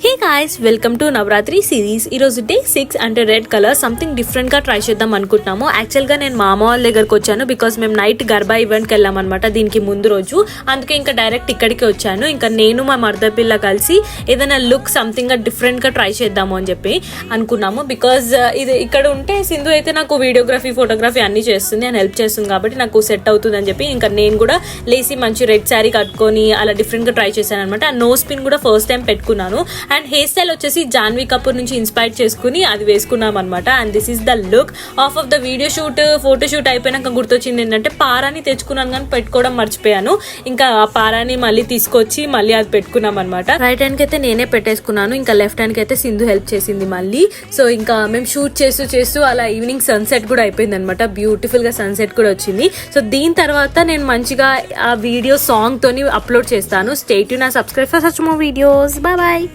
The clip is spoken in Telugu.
Hey guys, welcome to Navratri series. ఈరోజు డే 6 అంటే రెడ్ కలర్ సంథింగ్ డిఫరెంట్గా ట్రై చేద్దాం అనుకుంటున్నాము. యాక్చువల్గా నేను మా అమ్మ వాళ్ళ దగ్గరకు వచ్చాను బికాస్ మేము నైట్ గర్బా ఈవెంట్కి వెళ్ళామన్నమాట దీనికి ముందు రోజు. అందుకే ఇంకా డైరెక్ట్ ఇక్కడికి వచ్చాను. ఇంకా నేను మా మర్ద పిల్ల కలిసి ఏదైనా లుక్ సంథింగ్ డిఫరెంట్గా ట్రై చేద్దాము అని చెప్పి అనుకున్నాము. బికాజ్ ఇది ఇక్కడ ఉంటే సింధు అయితే నాకు వీడియోగ్రఫీ ఫోటోగ్రఫీ అన్నీ చేస్తుంది అని హెల్ప్ చేస్తుంది కాబట్టి నాకు సెట్ అవుతుంది అని చెప్పి ఇంకా నేను కూడా లేసి మంచి రెడ్ శారీ కట్టుకొని అలా డిఫరెంట్గా ట్రై చేశాను అనమాట. ఆ నోస్ పిన్ కూడా ఫస్ట్ టైం పెట్టుకున్నాను. అండ్ హెయిర్ స్టైల్ వచ్చేసి జాన్వీ కపూర్ నుంచి ఇన్స్పైర్ చేసుకుని అది వేసుకున్నాం అనమాట. And this is the look of the video shoot photo shoot అయిపోయినాక గుర్తొచ్చింది ఏంటంటే పారాని తెచ్చుకున్నాను కానీ పెట్టుకోవడం మర్చిపోయాను. ఇంకా ఆ పారాని మళ్ళీ తీసుకొచ్చి మళ్ళీ అది పెట్టుకున్నాం అనమాట. రైట్ హ్యాండ్కి అయితే నేనే పెట్టేసుకున్నాను, ఇంకా లెఫ్ట్ హ్యాండ్కి అయితే సింధు హెల్ప్ చేసింది మళ్ళీ. సో ఇంకా మేము షూట్ చేస్తూ అలా ఈవినింగ్ సన్సెట్ కూడా అయిపోయింది అనమాట. బ్యూటిఫుల్ గా సన్సెట్ కూడా వచ్చింది. సో దీని తర్వాత నేను మంచిగా ఆ వీడియో సాంగ్ తోని అప్లోడ్ చేస్తాను. Stay tune and subscribe for such more videos. Bye bye.